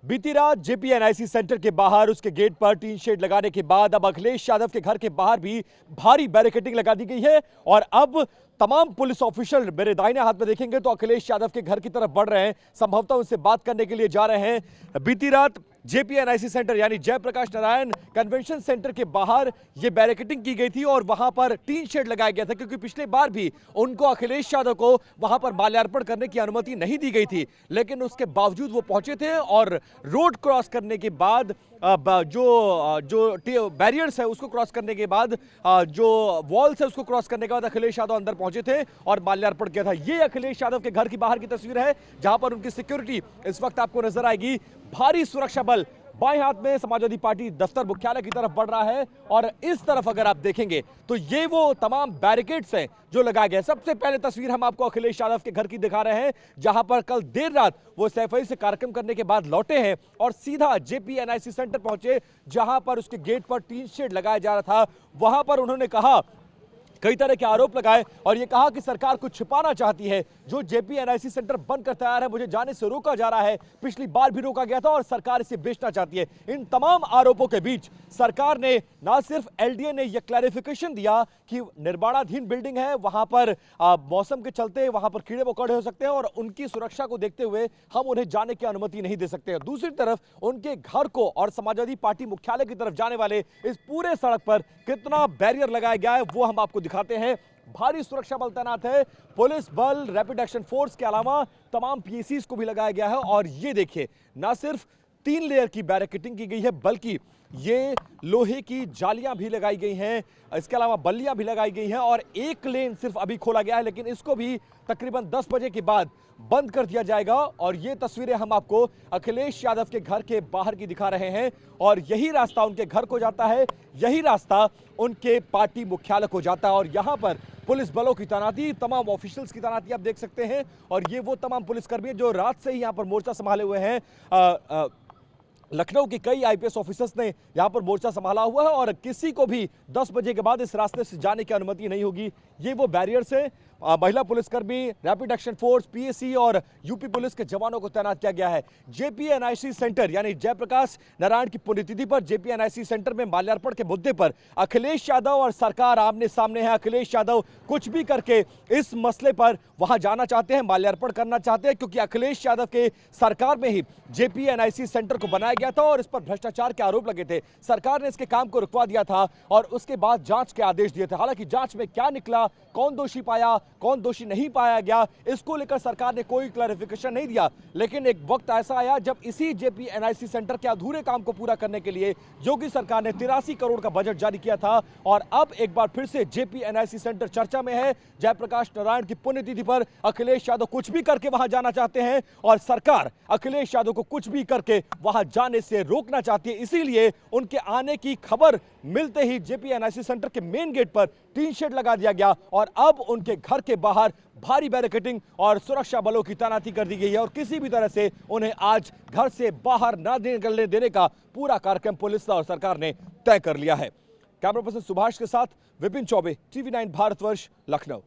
बीती रात JPNIC centre के बाहर उसके गेट पर टीन शेड लगाने के बाद अब अखिलेश यादव के घर के बाहर भी भारी बैरिकेडिंग लगा दी गई है और अब तमाम पुलिस ऑफिशियल मेरे दाहिने हाथ में देखेंगे तो अखिलेश यादव के घर की तरफ बढ़ रहे हैं, संभवतः उनसे बात करने के लिए जा रहे हैं। बीती रात जेपीएनआईसी सेंटर यानी जयप्रकाश नारायण कन्वेंशन सेंटर के बाहर यह बैरिकेडिंग की गई थी और वहां पर टीन शेड लगाया गया था क्योंकि पिछले बार भी उनको अखिलेश यादव को वहां पर माल्यार्पण करने की अनुमति नहीं दी गई थी, लेकिन उसके बावजूद वो पहुंचे थे और रोड क्रॉस करने के बाद जो बैरियर्स है उसको क्रॉस करने के बाद जो वॉल्स है उसको क्रॉस करने के बाद अखिलेश यादव अंदर पहुंचे थे और माल्यार्पण किया था। ये अखिलेश यादव के घर की बाहर की तस्वीर है जहां पर उनकी सिक्योरिटी इस वक्त आपको नजर आएगी। भारी सुरक्षा बल बाएं हाथ में समाजवादी पार्टी दफ्तर मुख्यालय की तरफ बढ़ रहा है और इस तरफ अगर आप देखेंगे तो ये वो तमाम बैरिकेड्स हैं जो लगाए गए। सबसे पहले तस्वीर हम आपको अखिलेश यादव के घर की दिखा रहे हैं जहां पर कल देर रात वो सैफई से कार्यक्रम करने के बाद लौटे हैं और सीधा जेपीएनआईसी सेंटर पहुंचे जहां पर उसके गेट पर टीन शेड लगाया जा रहा था। वहां पर उन्होंने कहा, कई तरह के आरोप लगाए और यह कहा कि सरकार कुछ छिपाना चाहती है। जो जेपीएनआईसी सेंटर बंद कर तैयार है, मुझे जाने से रोका जा रहा है, पिछली बार भी रोका गया था और सरकार इसे बेचना चाहती है। इन तमाम आरोपों के बीच सरकार ने ना सिर्फ एलडीए ने यह क्लैरिफिकेशन दिया कि निर्माणाधीन बिल्डिंग है, वहां पर मौसम के चलते वहां पर कीड़े मकोड़े हो सकते हैं और उनकी सुरक्षा को देखते हुए हम उन्हें जाने की अनुमति नहीं दे सकते। दूसरी तरफ उनके घर को और समाजवादी पार्टी मुख्यालय की तरफ जाने वाले इस पूरे सड़क पर कितना बैरियर लगाया गया है वो हम आपको दिखाते हैं। भारी सुरक्षा बल तैनात है, पुलिस बल, रैपिड एक्शन फोर्स के अलावा तमाम पीएसीज को भी लगाया गया है और ये देखिए ना सिर्फ 3 लेयर की बैरिकेडिंग की गई है बल्कि ये लोहे की जालियां भी लगाई गई हैं, इसके अलावा बल्लियां भी लगाई गई हैं और एक लेन सिर्फ अभी खोला गया है लेकिन इसको भी तकरीबन 10 बजे के बाद बंद कर दिया जाएगा। और ये तस्वीरें हम आपको अखिलेश यादव के घर के बाहर की दिखा रहे हैं और यही रास्ता उनके घर को जाता है, यही रास्ता उनके पार्टी मुख्यालय को जाता है और यहां पर पुलिस बलों की तैनाती, तमाम ऑफिशियल्स की तैनाती आप देख सकते हैं और ये वो तमाम पुलिसकर्मी जो रात से ही यहां पर मोर्चा संभाले हुए हैं। लखनऊ के कई आईपीएस ऑफिसर्स ने यहां पर मोर्चा संभाला हुआ है और किसी को भी 10 बजे के बाद इस रास्ते से जाने की अनुमति नहीं होगी। ये वो बैरियर्स है, महिला पुलिसकर्मी, रैपिड एक्शन फोर्स, पीएसी और यूपी पुलिस के जवानों को तैनात किया गया है। जेपीएनआईसी सेंटर यानी जयप्रकाश नारायण की पुण्यतिथि पर जेपीएनआईसी सेंटर में माल्यार्पण के मुद्दे पर अखिलेश यादव और सरकार आमने सामने है। अखिलेश यादव कुछ भी करके इस मसले पर वहां जाना चाहते हैं, माल्यार्पण करना चाहते हैं क्योंकि अखिलेश यादव के सरकार में ही जेपीएनआईसी सेंटर को बनाया गया था और इस पर भ्रष्टाचार के आरोप लगे थे। सरकार ने इसके काम को रुकवा दिया था और उसके बाद जांच के आदेश दिए थे। हालांकि जांच में क्या निकला, कौन दोषी पाया, कौन दोषी नहीं पाया गया, इसको लेकर सरकार ने कोई क्लैरिफिकेशन नहीं दिया। लेकिन एक वक्त ऐसा आया जब इसी जेपीएनआईसी सेंटर के अधूरे काम को पूरा करने के लिए योगी सरकार ने 83 करोड़ का बजट जारी किया था और अब एक बार फिर से जेपीएनआईसी सेंटर चर्चा में है। जयप्रकाश नारायण की पुण्यतिथि पर अखिलेश यादव कुछ भी करके वहां जाना चाहते हैं और सरकार अखिलेश यादव को कुछ भी करके वहां जाने से रोकना चाहती है। इसीलिए उनके आने की खबर मिलते ही जेपीएनआईसी सेंटर के मेन गेट पर टीन शेड लगा दिया गया और अब उनके घर के बाहर भारी बैरिकेडिंग और सुरक्षा बलों की तैनाती कर दी गई है और किसी भी तरह से उन्हें आज घर से बाहर न निकलने देने का पूरा कार्यक्रम पुलिस और सरकार ने तय कर लिया है। कैमरा पर्सन सुभाष के साथ विपिन चौबे, टीवी 9 भारतवर्ष, लखनऊ।